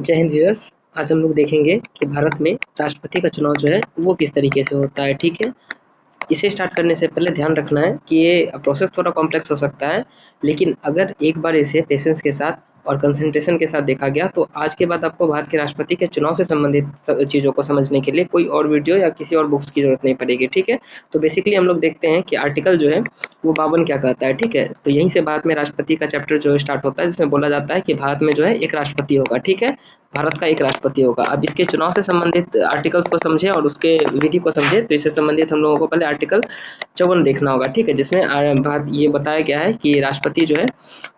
जय हिंद व्यूअर्स। आज हम लोग देखेंगे कि भारत में राष्ट्रपति का चुनाव जो है वो किस तरीके से होता है। ठीक है, इसे स्टार्ट करने से पहले ध्यान रखना है कि ये प्रोसेस थोड़ा कॉम्प्लेक्स हो सकता है, लेकिन अगर एक बार इसे पेशेंस के साथ और कंसंट्रेशन के साथ देखा गया तो आज के बाद आपको भारत के राष्ट्रपति के चुनाव से संबंधित चीज़ों को समझने के लिए कोई और वीडियो या किसी और बुक्स की जरूरत नहीं पड़ेगी। ठीक है, तो बेसिकली हम लोग देखते हैं कि आर्टिकल जो है वो 52 क्या कहता है। ठीक है, तो यहीं से भारत में राष्ट्रपति का चैप्टर जो स्टार्ट होता है, जिसमें बोला जाता है कि भारत में जो है एक राष्ट्रपति होगा। ठीक है, भारत का एक राष्ट्रपति होगा। अब इसके चुनाव से संबंधित आर्टिकल्स को समझे और उसके विधि को समझे, तो इससे संबंधित हम लोगों को पहले आर्टिकल 54 देखना होगा। ठीक है, जिसमें बात ये बताया गया है कि राष्ट्रपति जो है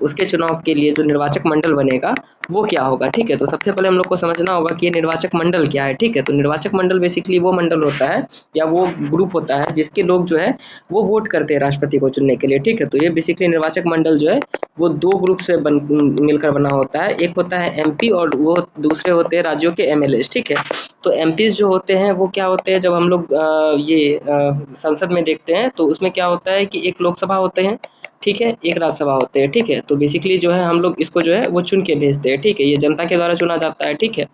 उसके चुनाव के लिए जो निर्वाचक मंडल बनेगा वो क्या होगा। ठीक है, तो सबसे पहले हम लोग को समझना होगा कि ये निर्वाचक मंडल क्या है। ठीक है, तो निर्वाचक मंडल बेसिकली वो मंडल होता है या वो ग्रुप होता है जिसके लोग जो है वो वोट करते हैं राष्ट्रपति को चुनने के लिए। ठीक है, तो ये बेसिकली निर्वाचक मंडल जो है वो दो ग्रुप से मिलकर बना होता है। एक होता है एमपी और वो दूसरे होते हैं राज्यों के एमएलए। ठीक है, तो एमपीज जो होते हैं वो क्या होते हैं, जब हम लोग संसद में देखते हैं तो उसमें क्या होता है कि एक लोकसभा होते हैं, ठीक है, एक राज्यसभा होते हैं। ठीक है, तो बेसिकली जो है हम लोग इसको जो है वो चुन के भेजते हैं। ठीक है, ये जनता के द्वारा चुना जाता है। ठीक है,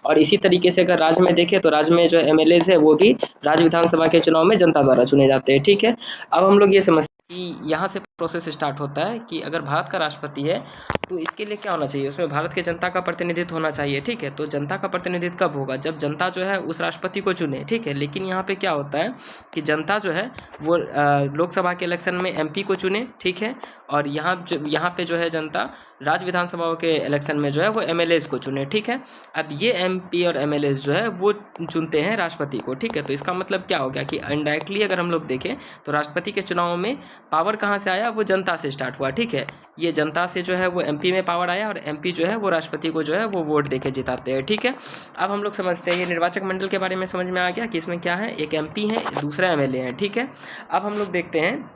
और इसी तरीके से अगर राज्य में देखें तो राज्य में जो एमएलएज है वो भी राज्य विधानसभा के चुनाव में जनता द्वारा चुने जाते हैं। ठीक है, अब हम लोग ये समझते हैं कि यहाँ से प्रोसेस स्टार्ट होता है कि अगर भारत का राष्ट्रपति है तो इसके लिए क्या होना चाहिए, उसमें भारत के जनता का प्रतिनिधित्व होना चाहिए। ठीक है, तो जनता का प्रतिनिधित्व कब होगा, जब जनता जो है उस राष्ट्रपति को चुने। ठीक है, लेकिन यहाँ पे क्या होता है कि जनता जो है वो लोकसभा के इलेक्शन में एमपी को चुने। ठीक है, और यहाँ पे जो है जनता राज्य विधानसभाओं के इलेक्शन में जो है वो एमएलएज को चुने। ठीक है, अब ये एमपी और एमएलएज जो है वो चुनते हैं राष्ट्रपति को। ठीक है, तो इसका मतलब क्या हो गया कि इनडायरेक्टली अगर हम लोग देखें तो राष्ट्रपति के चुनाव में पावर कहाँ से आया, वो जनता से स्टार्ट हुआ। ठीक है, ये जनता से जो है वो एमपी में पावर आया और एमपी जो है वो राष्ट्रपति को जो है वो वोट देके जिताते हैं। ठीक है, अब हम लोग समझते हैं ये निर्वाचक मंडल के बारे में समझ में आ गया कि इसमें क्या है, एक एमपी है, दूसरा एमएलए है। ठीक है, अब हम लोग देखते हैं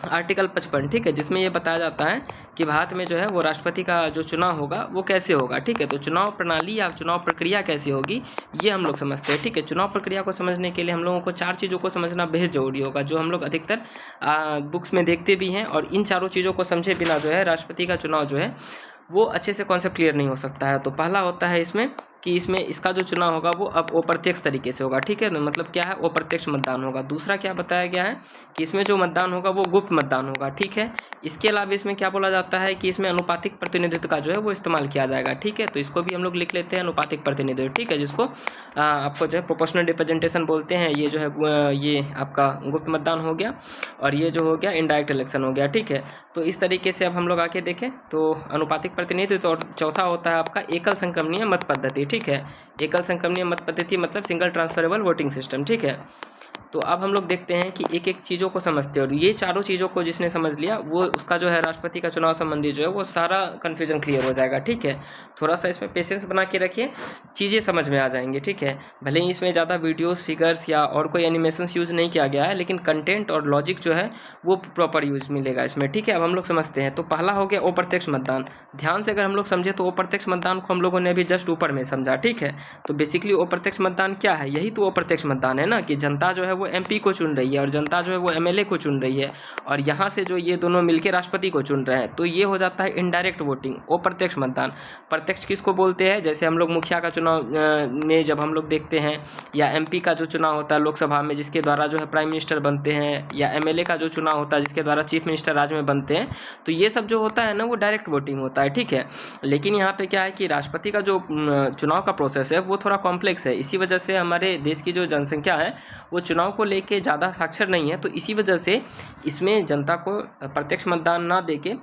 आर्टिकल 55। ठीक है, जिसमें ये बताया जाता है कि भारत में जो है वो राष्ट्रपति का जो चुनाव होगा वो कैसे होगा। ठीक है, तो चुनाव प्रणाली या चुनाव प्रक्रिया कैसी होगी ये हम लोग समझते हैं। ठीक है, चुनाव प्रक्रिया को समझने के लिए हम लोगों को 4 चीज़ों को समझना बेहद जरूरी होगा, जो हम लोग अधिकतर बुक्स में देखते भी हैं। और इन चारों चीज़ों को समझे बिना जो है राष्ट्रपति का चुनाव जो है वो अच्छे से कॉन्सेप्ट क्लियर नहीं हो सकता है। तो पहला होता है इसमें कि इसमें इसका जो चुनाव होगा वो अब अप्रत्यक्ष तरीके से होगा। ठीक है, तो मतलब क्या है, अप्रत्यक्ष मतदान होगा। दूसरा क्या बताया गया है कि इसमें जो मतदान होगा वो गुप्त मतदान होगा। ठीक है, इसके अलावा इसमें क्या बोला जाता है कि इसमें अनुपातिक प्रतिनिधित्व का जो है वो इस्तेमाल किया जाएगा। ठीक है, तो इसको भी हम लोग लिख लेते हैं अनुपातिक प्रतिनिधित्व। ठीक है, जिसको आपको जो है प्रोपोर्शनल रिप्रेजेंटेशन बोलते हैं। ये जो है ये आपका गुप्त मतदान हो गया और ये जो हो गया इनडायरेक्ट इलेक्शन हो गया। ठीक है, तो इस तरीके से अब हम लोग आके देखें तो अनुपातिक प्रतिनिधित्व और चौथा होता है आपका एकल संक्रमणीय मत पद्धति। ठीक है, एकल संक्रमणीय मत पद्धति मतलब सिंगल ट्रांसफरेबल वोटिंग सिस्टम। ठीक है, तो अब हम लोग देखते हैं कि एक एक चीज़ों को समझते हैं और ये चारों चीज़ों को जिसने समझ लिया वो उसका जो है राष्ट्रपति का चुनाव संबंधी जो है वो सारा कन्फ्यूजन क्लियर हो जाएगा। ठीक है, थोड़ा सा इसमें पेशेंस बना के रखिए, चीज़ें समझ में आ जाएंगी। ठीक है, भले ही इसमें ज़्यादा वीडियोस फिगर्स या और कोई एनिमेशंस यूज़ नहीं किया गया है, लेकिन कंटेंट और लॉजिक जो है वो प्रॉपर यूज मिलेगा इसमें। ठीक है, अब हम लोग समझते हैं। तो पहला हो गया अप्रत्यक्ष मतदान। ध्यान से अगर हम लोग समझे तो अप्रत्यक्ष मतदान को हम लोगों ने अभी जस्ट ऊपर में समझा। ठीक है, तो बेसिकली अप्रत्यक्ष मतदान क्या है, यही तो अप्रत्यक्ष मतदान है ना, कि जनता जो है वो एमपी को चुन रही है और जनता जो है वो एमएलए को चुन रही है और यहाँ से जो ये दोनों मिलकर राष्ट्रपति को चुन रहे हैं, तो ये हो जाता है इनडायरेक्ट वोटिंग, अप्रत्यक्ष मतदान। प्रत्यक्ष किसको बोलते हैं, जैसे हम लोग मुखिया का चुनाव में जब हम लोग देखते हैं, या एमपी का जो चुनाव होता है लोकसभा में जिसके द्वारा जो है प्राइम मिनिस्टर बनते हैं, या एमएलए का जो चुनाव होता है जिसके द्वारा चीफ मिनिस्टर राज्य में बनते हैं, तो ये सब जो होता है ना वो डायरेक्ट वोटिंग होता है। ठीक है, लेकिन यहाँ पे क्या है कि राष्ट्रपति का जो चुनाव का प्रोसेस है वो थोड़ा कॉम्प्लेक्स है। इसी वजह से हमारे देश की जो जनसंख्या है वो चुनाव को लेके ज़्यादा साक्षर नहीं है, तो इसी वजह से इसमें जनता को प्रत्यक्ष मतदान ना देके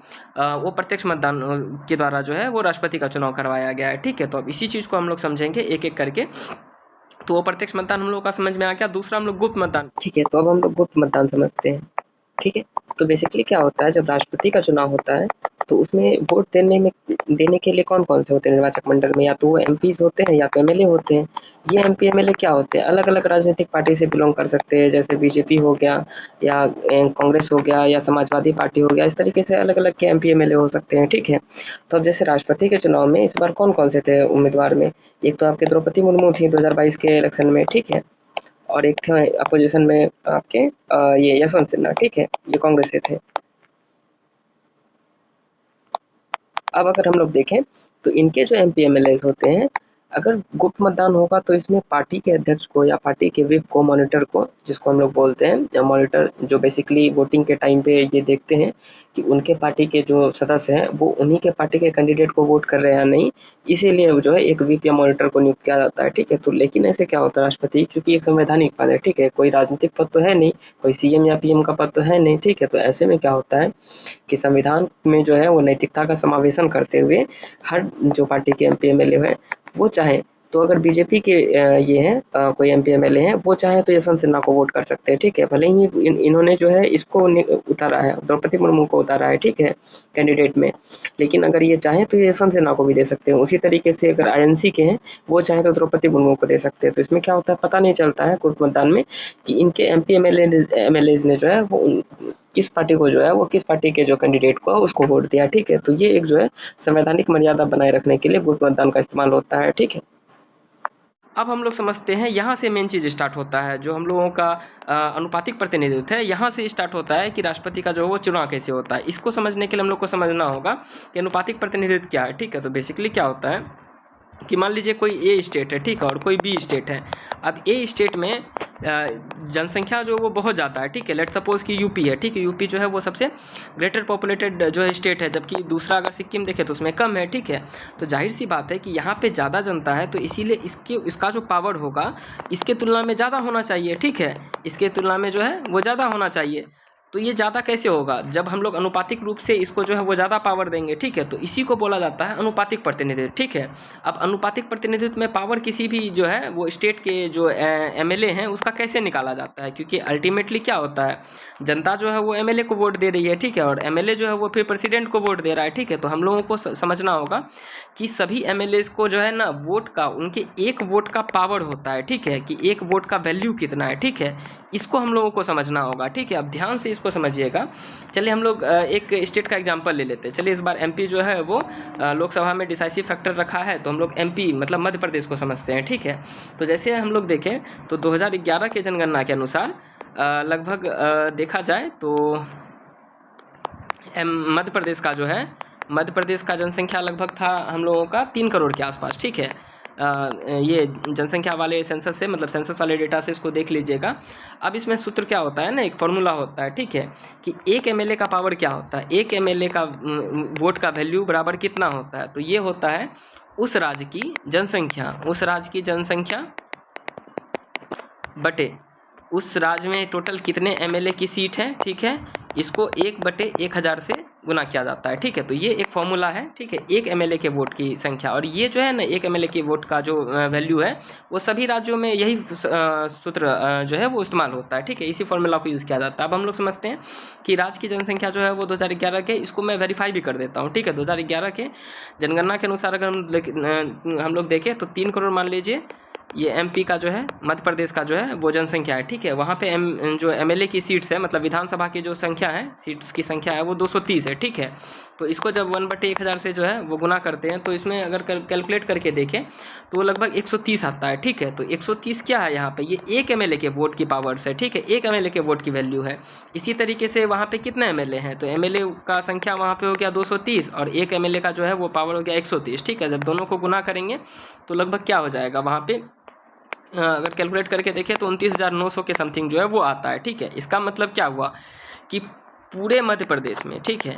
वो प्रत्यक्ष मतदान के द्वारा जो है वो राष्ट्रपति का चुनाव करवाया गया है। ठीक है, तो अब इसी चीज़ को हम लोग समझेंगे एक एक करके। तो वो प्रत्यक्ष मतदान हम लोग का समझ में आ गया। दूसरा हम लोग गुप्त मतदान। ठीक है, तो अब हम लोग गुप्त मतदान समझते हैं। ठीक है, तो बेसिकली क्या होता है, जब राष्ट्रपति का चुनाव होता है तो उसमें वोट देने के लिए कौन कौन से होते हैं निर्वाचक मंडल में, या तो वो एमपीज होते हैं या तो एमएलए होते हैं। ये एमपी एमएलए क्या होते हैं, अलग अलग राजनीतिक पार्टी से बिलोंग कर सकते हैं, जैसे बीजेपी हो गया या कांग्रेस हो गया या समाजवादी पार्टी हो गया, इस तरीके से अलग अलग के एमपी एमएलए हो सकते हैं। ठीक है, तो अब जैसे राष्ट्रपति के चुनाव में इस बार कौन कौन से थे उम्मीदवार में, एक तो आपके द्रौपदी मुर्मू थी 2022 के इलेक्शन में। ठीक है, और एक थे अपोजिशन में आपके ये यशवंत सिन्हा। ठीक है, ये कांग्रेस से थे। अब अगर हम लोग देखें तो इनके जो MP MLAs होते हैं, अगर गुप्त मतदान होगा तो इसमें पार्टी के अध्यक्ष को या पार्टी के व्हिप को, मॉनिटर को, जिसको हम लोग बोलते हैं मॉनिटर, जो बेसिकली वोटिंग के टाइम पे ये देखते हैं कि उनके पार्टी के जो सदस्य हैं वो उन्हीं के पार्टी के कैंडिडेट को वोट कर रहे हैं या नहीं, इसीलिए जो है एक व्हिप या मॉनिटर को नियुक्त किया जाता है, ठीक है। तो लेकिन ऐसे क्या होता है, राष्ट्रपति क्योंकि एक संवैधानिक पद है, ठीक है, कोई राजनीतिक पद तो है नहीं, कोई CM या PM का पद तो है नहीं, ठीक है। तो ऐसे में क्या होता है कि संविधान में जो है वो नैतिकता का समावेशन करते हुए हर जो पार्टी के MP MLA है वो चाहे तो, अगर बीजेपी के ये हैं कोई MP MLA हैं, वो चाहे तो यशवंत सिन्हा को वोट कर सकते हैं, ठीक है। भले ही इन्होंने जो है इसको उतारा है, द्रौपदी मुर्मू को उतारा है, ठीक है, कैंडिडेट में, लेकिन अगर ये चाहे तो ये यशवंत सिन्हा को भी दे सकते हैं। उसी तरीके से अगर INC के हैं, वो चाहे तो द्रौपदी मुर्मू को दे सकते हैं। तो इसमें क्या होता है, पता नहीं चलता है गुप्त मतदान में कि इनके MP MLAs ने जो है वो किस पार्टी को जो है वो किस पार्टी के जो कैंडिडेट को उसको वोट दिया, ठीक है। तो ये एक जो है संवैधानिक मर्यादा बनाए रखने के लिए गुप्त मतदान का इस्तेमाल होता है, ठीक है। अब हम लोग समझते हैं, यहाँ से मेन चीज़ स्टार्ट होता है, जो हम लोगों का अनुपातिक प्रतिनिधित्व है, यहाँ से स्टार्ट होता है कि राष्ट्रपति का जो है वो चुनाव कैसे होता है। इसको समझने के लिए हम लोग को समझना होगा कि अनुपातिक प्रतिनिधित्व क्या है, ठीक है। तो बेसिकली क्या होता है कि मान लीजिए कोई A स्टेट है, ठीक है, और कोई B स्टेट है। अब A स्टेट में जनसंख्या जो वो बहुत ज़्यादा है, ठीक है, लेट सपोज कि UP है, ठीक है, UP जो है वो सबसे ग्रेटर पॉपुलेटेड जो है स्टेट है, जबकि दूसरा अगर सिक्किम देखे तो उसमें कम है, ठीक है। तो जाहिर सी बात है कि यहाँ पे ज़्यादा जनता है, तो इसीलिए इसका जो पावर होगा इसके तुलना में ज़्यादा होना चाहिए, ठीक है, इसके तुलना में जो है वो ज़्यादा होना चाहिए। तो ये ज़्यादा कैसे होगा, जब हम लोग अनुपातिक रूप से इसको जो है वो ज़्यादा पावर देंगे, ठीक है। तो इसी को बोला जाता है अनुपातिक प्रतिनिधित्व, ठीक है। अब अनुपातिक प्रतिनिधित्व में पावर किसी भी जो है वो स्टेट के जो MLA हैं उसका कैसे निकाला जाता है, क्योंकि अल्टीमेटली क्या होता है, जनता जो है वो MLA को वोट दे रही है, ठीक है, और MLA जो है वो फिर प्रेसिडेंट को वोट दे रहा है, ठीक है। तो हम लोगों को समझना होगा कि सभी MLAs को जो है ना वोट का, उनके एक वोट का पावर होता है, ठीक है, कि एक वोट का वैल्यू कितना है, ठीक है, इसको हम लोगों को समझना होगा, ठीक है। अब ध्यान से इसको समझिएगा। चलिए हम लोग एक स्टेट का एग्जांपल ले लेते हैं। चलिए इस बार MP जो है वो लोकसभा में डिसाइसिव फैक्टर रखा है, तो हम लोग MP मतलब मध्य प्रदेश को समझते हैं, ठीक है। तो जैसे हम लोग देखें तो 2011 के जनगणना के अनुसार लगभग देखा जाए तो मध्य प्रदेश का जो है, मध्य प्रदेश का जनसंख्या लगभग था हम लोगों का 3 करोड़ के आसपास, ठीक है। ये जनसंख्या वाले सेंसस से, मतलब सेंसस वाले डेटा से इसको देख लीजिएगा। अब इसमें सूत्र क्या होता है ना, एक फॉर्मूला होता है, ठीक है, कि एक MLA का पावर क्या होता है, एक MLA का वोट का वैल्यू बराबर कितना होता है। तो ये होता है उस राज्य की जनसंख्या, उस राज्य की जनसंख्या बटे उस राज्य में टोटल कितने MLA की सीट है, ठीक है, इसको 1/1000 से गुना किया जाता है, ठीक है। तो ये एक फॉर्मूला है, ठीक है, एक MLA के वोट की संख्या, और ये जो है ना एक MLA के वोट का जो वैल्यू है वो सभी राज्यों में यही सूत्र जो है वो इस्तेमाल होता है, ठीक है, इसी फॉर्मूला को यूज़ किया जाता है। अब हम लोग समझते हैं कि राज्य की जनसंख्या जो है वो 2011 के, इसको मैं वेरीफाई भी कर देता हूँ, ठीक है। 2011 के जनगणना के अनुसार अगर हम लोग देखें तो 3 करोड़ मान लीजिए ये MP का जो है, मध्य प्रदेश का जो है वो जनसंख्या है, ठीक है। वहाँ पे जो MLA की सीट्स है, मतलब विधानसभा की जो संख्या है, सीट्स की संख्या है वो 230 है, ठीक है। तो इसको जब 1/1000 से जो है वो गुना करते हैं, तो इसमें अगर कैलकुलेट करके देखें तो लगभग 130 आता है, ठीक है। तो 130 क्या है यहाँ पे, ये एक MLA के वोट की पावर से, ठीक है, एक MLA के वोट की वैल्यू है। इसी तरीके से वहाँ पे कितने MLA हैं, तो MLA का संख्या वहाँ पे हो गया 230 और एक MLA का जो है वो पावर हो गया 130, ठीक है। जब दोनों को गुना करेंगे तो लगभग क्या हो जाएगा, वहाँ पे अगर कैलकुलेट करके देखें तो 29,900 के समथिंग जो है वो आता है, ठीक है। इसका मतलब क्या हुआ कि पूरे मध्य प्रदेश में, ठीक है,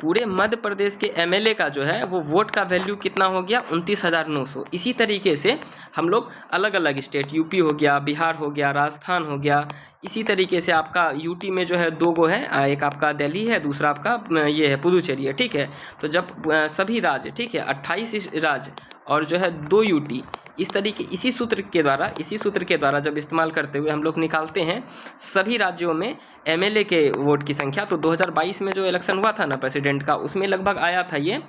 पूरे मध्य प्रदेश के MLA का जो है वो वोट का वैल्यू कितना हो गया, 29,900। इसी तरीके से हम लोग अलग अलग स्टेट, UP हो गया, बिहार हो गया, राजस्थान हो गया, इसी तरीके से आपका UT में जो है 2 गो है, एक आपका दिल्ली है, दूसरा आपका ये है पुदुचेरी है, ठीक है। तो जब सभी राज्य, ठीक है, 28 राज्य और जो है 2 UT, इस तरीके इसी सूत्र के द्वारा जब इस्तेमाल करते हुए हम लोग निकालते हैं सभी राज्यों में MLA के वोट की संख्या। तो 2022 में जो इलेक्शन हुआ था ना प्रेसिडेंट का, उसमें लगभग आया था ये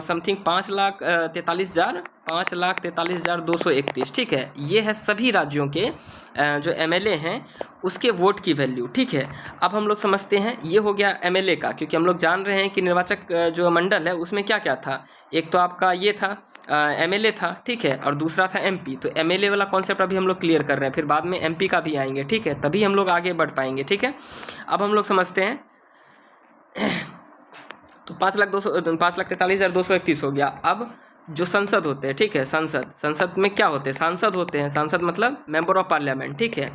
समथिंग 5,43,231, ठीक है। ये है सभी राज्यों के जो MLA हैं उसके वोट की वैल्यू, ठीक है। अब हम लोग समझते हैं, ये हो गया MLA का, क्योंकि हम लोग जान रहे हैं कि निर्वाचक जो मंडल है उसमें क्या क्या था, एक तो आपका ये था MLA था, ठीक है, और दूसरा था MP। तो MLA वाला कॉन्सेप्ट अभी हम लोग क्लियर कर रहे हैं, फिर बाद में MP का भी आएंगे, ठीक है, तभी हम लोग आगे बढ़ पाएंगे, ठीक है। अब हम लोग समझते हैं तो 5,43,231 हो गया। अब जो संसद होते हैं, ठीक है, संसद में क्या होते हैं, सांसद होते हैं। सांसद मतलब मेंबर ऑफ पार्लियामेंट, ठीक है।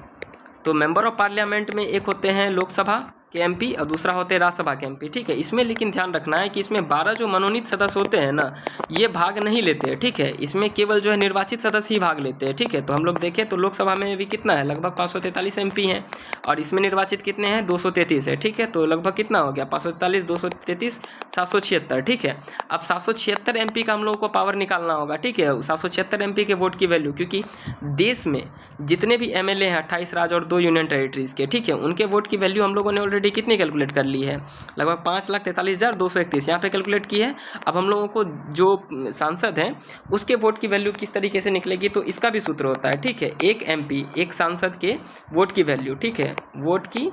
तो मेंबर ऑफ पार्लियामेंट में एक होते हैं लोकसभा के एमपी और दूसरा होते हैं राज्यसभा के एमपी, ठीक है। इसमें लेकिन ध्यान रखना है कि इसमें 12 जो मनोनीत सदस्य होते हैं ना, ये भाग नहीं लेते हैं, ठीक है। इसमें केवल जो है निर्वाचित सदस्य ही भाग लेते हैं, ठीक है। तो हम लोग देखें तो लोकसभा में भी कितना है, लगभग 543 एमपी हैं और इसमें निर्वाचित कितने हैं, 233 है, ठीक है। तो लगभग कितना हो गया, 543, 233, 776, ठीक है। अब 776 एमपी का हम लोगों को पावर निकालना होगा, ठीक है। 776 एमपी के वोट की वैल्यू, क्योंकि देश में जितने भी एमएलए हैं 28 राज्य और 2 यूनियन टेरिटरीज के, ठीक है, उनके वोट की वैल्यू हम लोगों ने ऑलरेडी कितनी कैलकुलेट कर ली है, लगभग 5,43,231 यहाँ पे कैलकुलेट की है। अब हम लोगों को जो सांसद हैं उसके वोट की वैल्यू किस तरीके से निकलेगी, तो इसका भी सूत्र होता है, ठीक है। एक एमपी, एक सांसद के वोट की वैल्यू, ठीक है, वोट की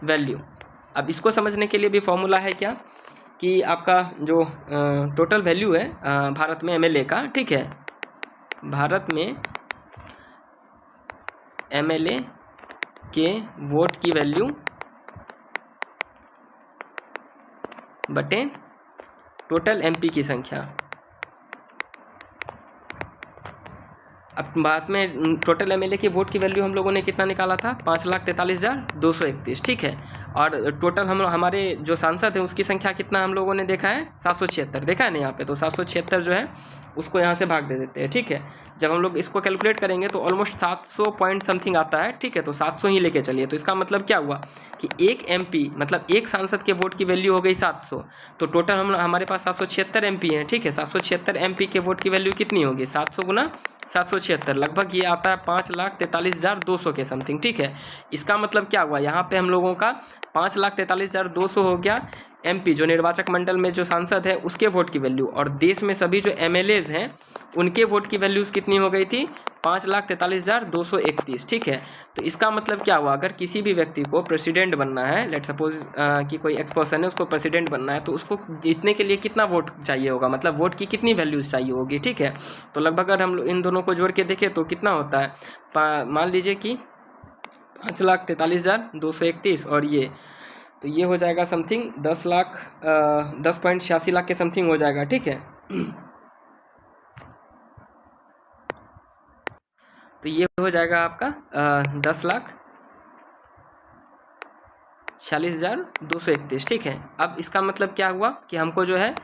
वैल्यू। अब इसको समझने के लिए भी फॉर्मूला है क्या, कि आपका जो टोटल वैल्यू है भारत में एमएलए का, ठीक है, भारत में एमएलए के वोट की वैल्यू बटे टोटल एमपी की संख्या। अब बात में टोटल एमएलए के वोट की वैल्यू हम लोगों ने कितना निकाला था, 5,43,231, ठीक है। और टोटल हमारे जो सांसद हैं उसकी संख्या कितना हम लोगों ने देखा है, 776 देखा है ना यहाँ पे। तो 776 जो है उसको यहाँ से भाग दे देते हैं, ठीक है। जब हम लोग इसको कैलकुलेट करेंगे तो ऑलमोस्ट 700 पॉइंट समथिंग आता है, ठीक है। तो 700 ही लेके चलिए। तो इसका मतलब क्या हुआ कि एक एमपी मतलब एक सांसद के वोट की वैल्यू हो गई 700। तो टोटल हमारे पास 776 एमपी हैं, ठीक है। 776 एमपी के वोट की वैल्यू कितनी होगी, 700 गुना 776, लगभग ये आता है 5,43,200 के समथिंग, ठीक है। इसका मतलब क्या हुआ, यहाँ पे हम लोगों का 5,43,200 हो गया एमपी, जो निर्वाचक मंडल में जो सांसद है उसके वोट की वैल्यू, और देश में सभी जो एमएलएज हैं उनके वोट की वैल्यूज कितनी हो गई थी, 5,43,231, ठीक है। तो इसका मतलब क्या हुआ, अगर किसी भी व्यक्ति को प्रेसिडेंट बनना है, लेट सपोज कि कोई एक्स पर्सन है उसको प्रेसिडेंट बनना है, तो उसको जीतने के लिए कितना वोट चाहिए होगा, मतलब वोट की कितनी वैल्यूज चाहिए होगी, ठीक है। तो लगभग अगर हम इन दोनों को जोड़ के देखें तो कितना होता है, मान लीजिए कि 5,43,231 और ये, तो ये हो जाएगा समथिंग 10.86 लाख के समथिंग हो जाएगा, ठीक है। तो ये हो जाएगा आपका 10,46,231, ठीक है। अब इसका मतलब क्या हुआ कि हमको जो है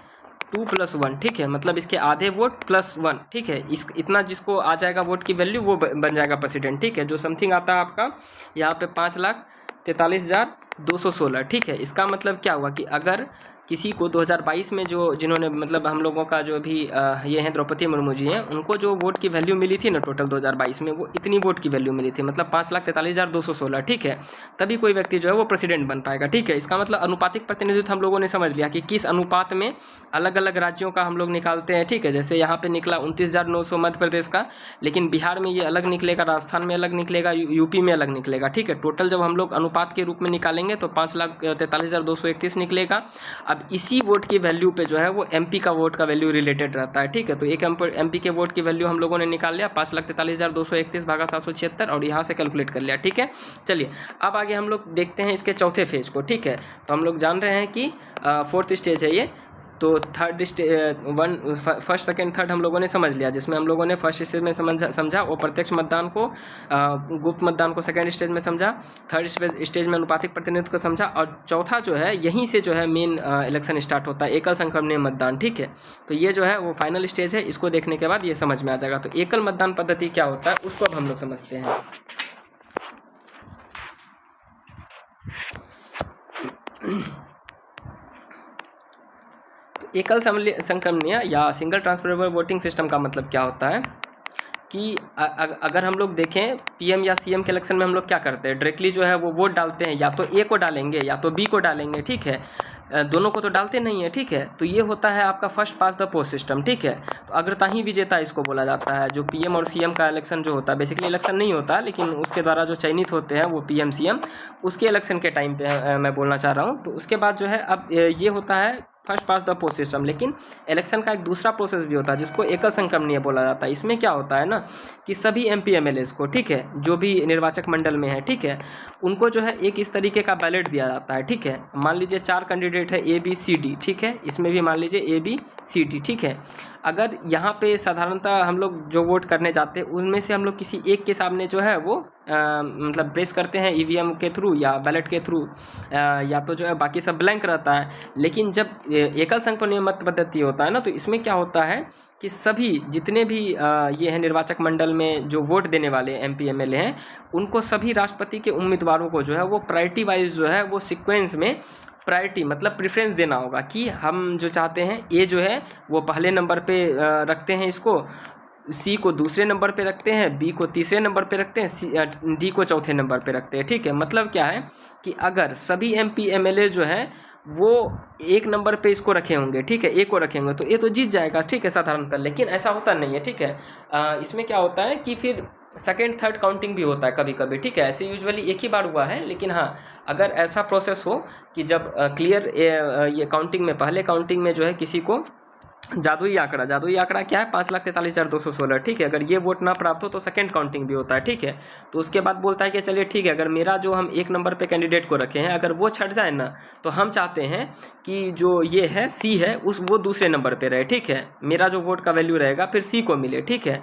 2 + 1, ठीक है, मतलब इसके आधे वोट +1, ठीक है। इतना जिसको आ जाएगा वोट की वैल्यू वो बन जाएगा प्रेसिडेंट, ठीक है। जो समथिंग आता है आपका यहाँ पे 5,43,216, ठीक है। इसका मतलब क्या हुआ कि अगर किसी को 2022 में जो जिन्होंने मतलब हम लोगों का जो भी ये हैं द्रौपदी मुर्मू जी हैं, उनको जो वोट की वैल्यू मिली थी ना टोटल 2022 में, वो इतनी वोट की वैल्यू मिली थी, मतलब 5,43,216, ठीक है। तभी कोई व्यक्ति जो है वो प्रेसिडेंट बन पाएगा, ठीक है। इसका मतलब अनुपातिक प्रतिनिधित्व हम लोगों ने समझ लिया कि किस अनुपात में अलग अलग राज्यों का हम लोग निकालते हैं, ठीक है। जैसे यहाँ पे निकला 29,900 मध्य प्रदेश का, लेकिन बिहार में ये अलग निकलेगा, राजस्थान में अलग निकलेगा, यूपी में अलग निकलेगा, ठीक है। टोटल जब हम लोग अनुपात के रूप में निकालेंगे तो 5,43,231 निकलेगा। अब इसी वोट की वैल्यू पे जो है वो एमपी का वोट का वैल्यू रिलेटेड रहता है, ठीक है। तो एक एमपी के वोट की वैल्यू हम लोगों ने निकाल लिया 5,43,231 भागा 776 और यहाँ से कैलकुलेट कर लिया, ठीक है। चलिए अब आगे हम लोग देखते हैं इसके चौथे फेज को, ठीक है। तो हम लोग जान रहे हैं कि 4th स्टेज है ये। तो फर्स्ट सेकंड थर्ड हम लोगों ने समझ लिया, जिसमें हम लोगों ने फर्स्ट स्टेज में समझा वो प्रत्यक्ष मतदान को, गुप्त मतदान को सेकंड स्टेज में समझा, थर्ड स्टेज में अनुपातिक प्रतिनिधित्व को समझा, और चौथा जो है यहीं से जो है मेन इलेक्शन स्टार्ट होता है, एकल संक्रमणीय मतदान, ठीक है। तो ये जो है वो फाइनल स्टेज है, इसको देखने के बाद ये समझ में आ जाएगा। तो एकल मतदान पद्धति क्या होता है उसको अब हम लोग समझते हैं। एकल संक्रमणीय या सिंगल ट्रांसफरेबल वोटिंग सिस्टम का मतलब क्या होता है कि अगर हम लोग देखें पीएम या सीएम के इलेक्शन में हम लोग क्या करते हैं, डायरेक्टली जो है वो वोट डालते हैं, या तो ए को डालेंगे या तो बी को डालेंगे, ठीक है। दोनों को तो डालते नहीं है, ठीक है। तो ये होता है आपका first pass the post system, ठीक है। तो अग्रता ही विजेता इसको बोला जाता है। जो पीएम और सीएम का इलेक्शन जो होता है, बेसिकली इलेक्शन नहीं होता लेकिन उसके द्वारा जो चयनित होते हैं वो पीएम सीएम, उसके इलेक्शन के टाइम पे मैं बोलना चाह रहा हूँ। तो उसके बाद जो है अब ये होता है first pass the post system. लेकिन इलेक्शन का एक दूसरा प्रोसेस भी होता है जिसको एकल संक्रमणीय बोला जाता है। इसमें क्या होता है ना कि सभी MP MLAs को, ठीक है, जो भी निर्वाचक मंडल में है, ठीक है, उनको जो है एक इस तरीके का बैलेट दिया जाता है, ठीक है। मान लीजिए 4 कैंडिडेट है ABCD, ठीक है, इसमें भी मान लीजिए ABCD, ठीक है। अगर यहाँ पे साधारणतः हम लोग जो वोट करने जाते हैं उनमें से हम लोग किसी एक के सामने जो है वो मतलब प्रेस करते हैं EVM के थ्रू या बैलेट के थ्रू, या तो जो है बाकी सब ब्लैंक रहता है। लेकिन जब एकल संक्रमणीय मत पद्धति होता है ना, तो इसमें क्या होता है कि सभी जितने भी ये हैं निर्वाचक मंडल में जो वोट देने वाले MP MLA हैं, उनको सभी राष्ट्रपति के उम्मीदवारों को जो है वो प्रायोरिटी वाइज जो है वो सीक्वेंस में प्रायोरिटी मतलब प्रेफरेंस देना होगा कि हम जो चाहते हैं ए जो है वो पहले नंबर पे रखते हैं, इसको C को दूसरे नंबर पे रखते हैं, B को तीसरे नंबर पे रखते हैं, D को चौथे नंबर पे रखते हैं, ठीक है। मतलब क्या है कि अगर सभी MP MLA जो है वो एक नंबर पे इसको रखे होंगे, ठीक है, ए को रखेंगे तो ए तो जीत जाएगा, ठीक है, साधारणतः। लेकिन ऐसा होता नहीं है, ठीक है। इसमें क्या होता है कि फिर सेकेंड थर्ड काउंटिंग भी होता है कभी कभी, ठीक है। ऐसे यूजुअली एक ही बार हुआ है, लेकिन हाँ अगर ऐसा प्रोसेस हो कि जब क्लियर ये काउंटिंग में पहले काउंटिंग में जो है किसी को जादुई आंकड़ा क्या है 5,43,216, ठीक है, अगर ये वोट ना प्राप्त हो तो सेकंड काउंटिंग भी होता है, ठीक है। तो उसके बाद बोलता है कि चलिए ठीक है, अगर मेरा जो हम एक नंबर पे कैंडिडेट को रखे हैं अगर वो छट जाए ना, तो हम चाहते हैं कि जो ये है C है वो दूसरे नंबर पे रहे, ठीक है, मेरा जो वोट का वैल्यू रहेगा फिर C को मिले, ठीक है।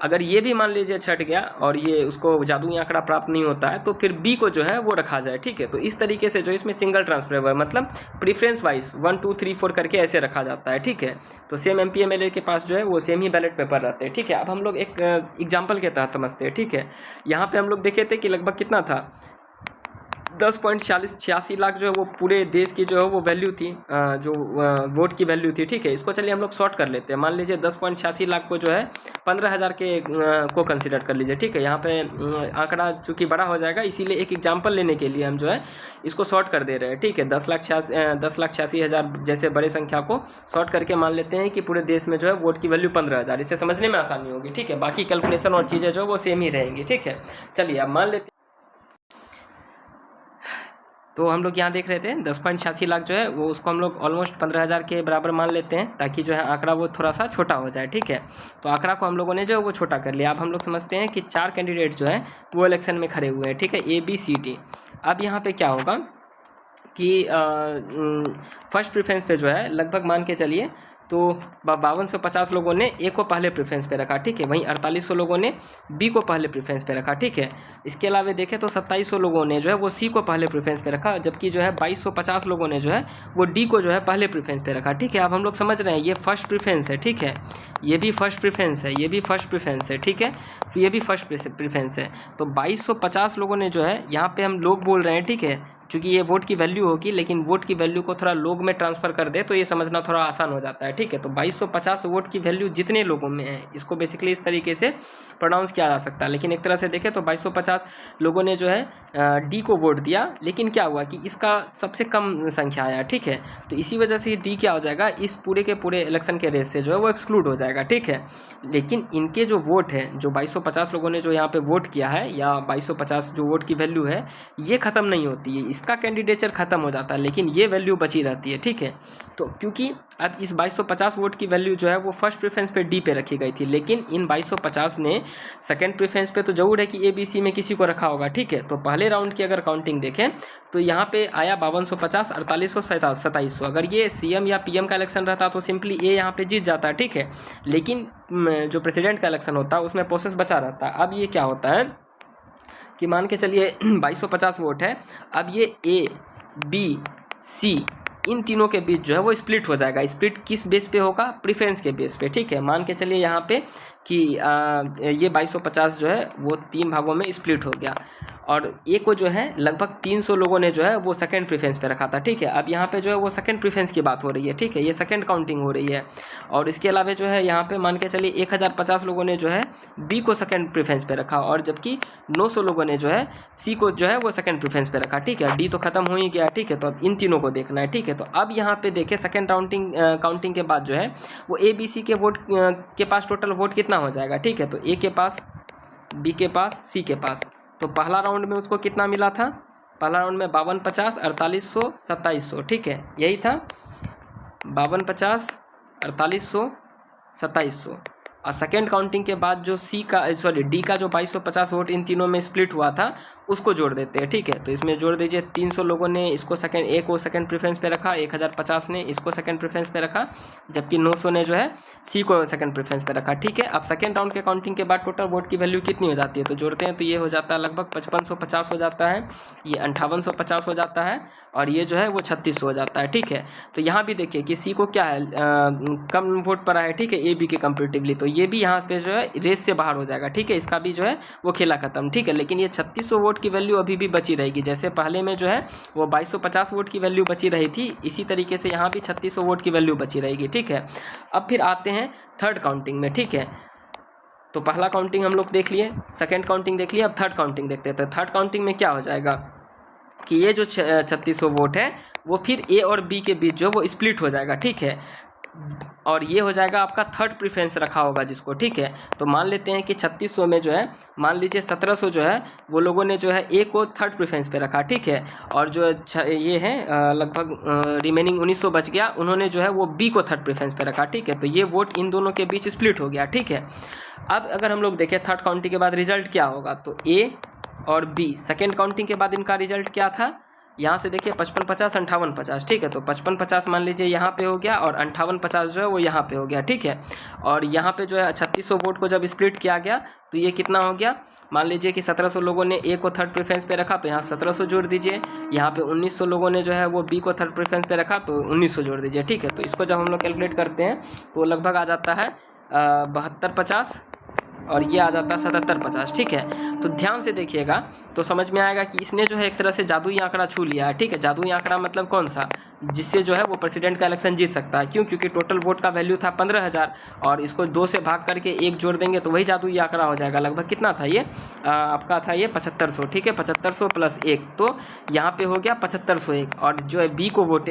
अगर ये भी मान लीजिए छट गया और ये उसको जादुई आंकड़ा प्राप्त नहीं होता है तो फिर B को जो है वो रखा जाए, ठीक है। तो इस तरीके से जो इसमें सिंगल ट्रांसफर मतलब प्रीफरेंस वाइज 1 2 3 4 करके ऐसे रखा जाता है, ठीक है। तो सेम MP MLA के पास जो है वो सेम ही बैलेट पेपर रहते हैं, ठीक है। अब हम लोग एक एग्जाम्पल के तहत समझते हैं, ठीक है। यहाँ पे हम लोग देखे थे कि लगभग कितना था 10.86 लाख जो है वो पूरे देश की जो है वो वैल्यू थी, जो वोट की वैल्यू थी, ठीक है। इसको चलिए हम लोग शॉर्ट कर लेते हैं। मान लीजिए 10.86 लाख को जो है 15,000 के को कंसिडर कर लीजिए, ठीक है। यहाँ पे आंकड़ा चूँकि बड़ा हो जाएगा इसीलिए एक एग्जांपल लेने के लिए हम जो है इसको शॉर्ट कर दे रहे हैं, ठीक है। 10,86,000 जैसे बड़े संख्या को शॉर्ट करके मान लेते हैं कि पूरे देश में जो है वोट की वैल्यू 15,000, इससे समझने में आसानी होगी, ठीक है। बाकी कैलकुलेशन और चीज़ें जो है वो सेम ही रहेंगी, ठीक है। चलिए अब मान लेते तो हम लोग यहाँ देख रहे थे 10.86 लाख जो है वो उसको हम लोग ऑलमोस्ट 15,000 के बराबर मान लेते हैं ताकि जो है आंकड़ा वो थोड़ा सा छोटा हो जाए, ठीक है। तो आंकड़ा को हम लोगों ने जो है वो छोटा कर लिया। अब हम लोग समझते हैं कि 4 कैंडिडेट जो है वो इलेक्शन में खड़े हुए हैं, ठीक है, ABCD। अब यहाँ पे क्या होगा कि फर्स्ट प्रेफरेंस पे जो है लगभग मान के चलिए तो 5250 लोगों ने ए को पहले प्रेफरेंस पे रखा, ठीक है। वहीं 4800 लोगों ने बी को पहले प्रेफरेंस पे रखा, ठीक है। इसके अलावा देखें तो 2700 लोगों ने जो है वो सी को पहले प्रेफरेंस पे रखा, जबकि जो है 2250 लोगों ने जो है वो डी को जो है पहले प्रेफरेंस पे रखा, ठीक है। अब हम लोग समझ रहे हैं ये फर्स्ट प्रेफरेंस है, ठीक है, ये भी फर्स्ट प्रेफरेंस है, ये भी फर्स्ट प्रेफरेंस है, ठीक है, फिर ये भी फर्स्ट प्रेफरेंस है। तो 2250 लोगों ने जो है यहाँ पे हम लोग बोल रहे हैं, ठीक है, क्योंकि ये वोट की वैल्यू होगी, लेकिन वोट की वैल्यू को थोड़ा लोग में ट्रांसफ़र कर दे तो ये समझना थोड़ा आसान हो जाता है, ठीक है। तो 2250 वोट की वैल्यू जितने लोगों में है इसको बेसिकली इस तरीके से प्रोनाउंस किया जा सकता है। लेकिन एक तरह से देखें तो 2250 लोगों ने जो है डी को वोट दिया, लेकिन क्या हुआ कि इसका सबसे कम संख्या आया, ठीक है। तो इसी वजह से डी क्या हो जाएगा, इस पूरे के पूरे इलेक्शन के रेस से जो है वो एक्सक्लूड हो जाएगा, ठीक है। लेकिन इनके जो वोट है, जो 2250 लोगों ने जो यहाँ पे वोट किया है या 2250 जो वोट की वैल्यू है ये ख़त्म नहीं होती है, इसका कैंडिडेचर ख़त्म हो जाता है, लेकिन ये वैल्यू बची रहती है, ठीक है। तो क्योंकि अब इस 2250 वोट की वैल्यू जो है वो फर्स्ट प्रेफरेंस पे डी पे रखी गई थी, लेकिन इन 2250 ने सेकंड प्रेफरेंस पे तो जरूर है कि ABC में किसी को रखा होगा, ठीक है। तो पहले राउंड की अगर काउंटिंग देखें तो यहाँ पे आया 5250, 4800, 2700। अगर ये CM या PM का इलेक्शन रहता तो सिंपली ए यहाँ पे जीत जाता है, ठीक है। लेकिन जो प्रेसिडेंट का इलेक्शन होता है उसमें प्रोसेस बचा रहता है। अब ये क्या होता है कि मान के चलिए 2250 वोट है, अब ये ABC इन तीनों के बीच जो है वो स्प्लिट हो जाएगा। स्प्लिट किस बेस पे होगा, प्रेफरेंस के बेस पे, ठीक है। मान के चलिए यहाँ पे कि ये 2250 जो है वो 3 भागों में स्प्लिट हो गया और ए को जो है लगभग 300 लोगों ने जो है वो सेकंड प्रेफरेंस पे रखा था, ठीक है। अब यहाँ पे जो है वो सेकंड प्रेफरेंस की बात हो रही है, ठीक है, ये सेकंड काउंटिंग हो रही है। और इसके अलावा जो है यहाँ पे मान के चलिए 1050 लोगों ने जो है बी को सेकंड प्रेफरेंस पे रखा और जबकि 900 लोगों ने जो है सी को जो है वो सेकंड प्रेफरेंस पे रखा, ठीक है। डी तो खत्म हो ही गया, ठीक है। तो अब इन तीनों को देखना है, ठीक है। तो अब यहाँ पे देखें सेकंड काउंटिंग के बाद जो है वो ABC के वोट के पास टोटल वोट कितना हो जाएगा, ठीक है। तो ए के पास, बी के पास, सी के पास, तो पहला राउंड में उसको कितना मिला था, पहला राउंड में 5250, 4800, 2700, ठीक है, यही था। 5250, 4800, 2700। और सेकेंड काउंटिंग के बाद जो डी का जो 2250 वोट इन तीनों में स्प्लिट हुआ था उसको जोड़ देते हैं, ठीक है। तो इसमें जोड़ दीजिए 300 लोगों ने इसको सेकंड को सेकंड प्रेफरेंस पे रखा, 1050 ने इसको सेकंड प्रेफरेंस पे रखा, जबकि 900 ने जो है सी को सेकंड प्रेफरेंस पे रखा, ठीक है। अब सेकंड राउंड के काउंटिंग के बाद टोटल वोट की वैल्यू कितनी हो जाती है, तो जोड़ते हैं तो ये हो जाता है लगभग 5550 हो जाता है, ये 5850 हो जाता है, और ये जो है वो 3600 हो जाता है, ठीक है। तो यहाँ भी देखिए कि सी को क्या है कम वोट पड़ा है, ठीक है, ए बी के कंपेरेटिवली, तो ये भी यहाँ पे जो है रेस से बाहर हो जाएगा, ठीक है, इसका भी जो है वो खेला खत्म, ठीक है। लेकिन ये 3600 वोट की वैल्यू अभी भी बची रहेगी, जैसे पहले में जो है वो 2250 वोट की वैल्यू बची रही थी, इसी तरीके से यहाँ भी 3600 वोट की वैल्यू बची रहेगी, ठीक है। अब फिर आते हैं थर्ड काउंटिंग में, ठीक है। तो पहला काउंटिंग हम लोग देख लिए, सेकेंड काउंटिंग देख लिए, अब थर्ड काउंटिंग देखते हैं। तो थर्ड काउंटिंग में क्या हो जाएगा कि ये जो 3600 वोट है वो फिर ए और बी के बीच जो वो स्प्लिट हो जाएगा, ठीक है, और ये हो जाएगा आपका थर्ड प्रेफरेंस रखा होगा जिसको, ठीक है। तो मान लेते हैं कि 3600 में जो है मान लीजिए 1700 जो है वो लोगों ने जो है ए को थर्ड प्रेफरेंस पे रखा, ठीक है, और जो ये है लगभग रिमेनिंग 1900 बच गया, उन्होंने जो है वो बी को थर्ड प्रेफरेंस पे रखा, ठीक है। तो ये वोट इन दोनों के बीच स्प्लिट हो गया, ठीक है। अब अगर हम लोग देखें थर्ड काउंटिंग के बाद रिजल्ट क्या होगा, तो ए और बी सेकेंड काउंटिंग के बाद इनका रिजल्ट क्या था, यहाँ से देखिए 5550, 5850, ठीक है। तो 5550 मान लीजिए यहाँ पे हो गया और 5850 जो है वो यहाँ पे हो गया, ठीक है। और यहाँ पे जो है 3600 वोट को जब स्प्लिट किया गया तो ये कितना हो गया, मान लीजिए कि 1700 लोगों ने ए को थर्ड प्रेफरेंस पे रखा तो यहाँ 1700 जोड़ दीजिए, यहाँ पे 1900 लोगों ने जो है वो बी को थर्ड प्रेफरेंस पे रखा तो 1900 जोड़ दीजिए, ठीक है। तो इसको जब हम लोग कैलकुलेट करते हैं तो लगभग आ जाता है 7250 और ये आ जाता है 7750, ठीक है। तो ध्यान से देखिएगा तो समझ में आएगा कि इसने जो है एक तरह से जादुई आंकड़ा छू लिया है, ठीक है। जादुई आंकड़ा मतलब कौन सा, जिससे जो है वो प्रेसिडेंट का इलेक्शन जीत सकता है, क्यों, क्योंकि टोटल वोट का वैल्यू था 15000 और इसको 2 से भाग करके 1 जोड़ देंगे तो वही जादुई आंकड़ा हो जाएगा। लगभग कितना था ये आपका था ये 7500, ठीक है, 7500 प्लस 1, तो यहाँ पे हो गया 7501, और जो है बी को वोट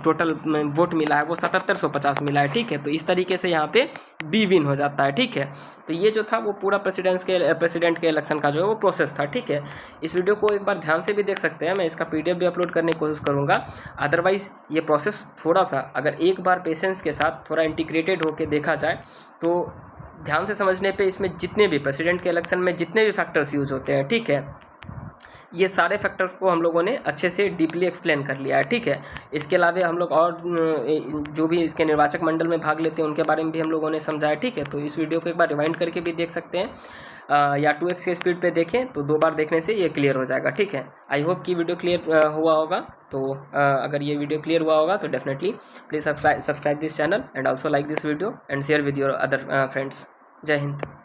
टोटल वोट मिला है वो 7750 मिला है, ठीक है। तो इस तरीके से यहाँ पे बी विन हो जाता है, ठीक है। तो ये जो था वो पूरा प्रेसिडेंट के इलेक्शन का जो है वो प्रोसेस था, ठीक है। इस वीडियो को एक बार ध्यान से भी देख सकते हैं, मैं इसका PDF भी अपलोड करने की कोशिश करूँगा। अदरवाइज ये प्रोसेस थोड़ा सा अगर एक बार पेशेंस के साथ थोड़ा इंटीग्रेटेड होकर देखा जाए तो ध्यान से समझने पे इसमें जितने भी प्रेसिडेंट के इलेक्शन में जितने भी फैक्टर्स यूज होते हैं, ठीक है, ये सारे फैक्टर्स को हम लोगों ने अच्छे से डीपली एक्सप्लेन कर लिया है, ठीक है। इसके अलावा हम लोग और जो भी इसके निर्वाचक मंडल में भाग लेते हैं उनके बारे में भी हम लोगों ने समझाया, ठीक है। तो इस वीडियो को एक बार रिवाइंड करके भी देख सकते हैं या 2x के स्पीड पे देखें तो 2 बार देखने से ये क्लियर हो जाएगा, ठीक है। आई होप कि वीडियो क्लियर हुआ होगा। तो अगर ये वीडियो क्लियर हुआ होगा तो definitely please subscribe this channel and also like this video and share with your other friends. जय हिंद।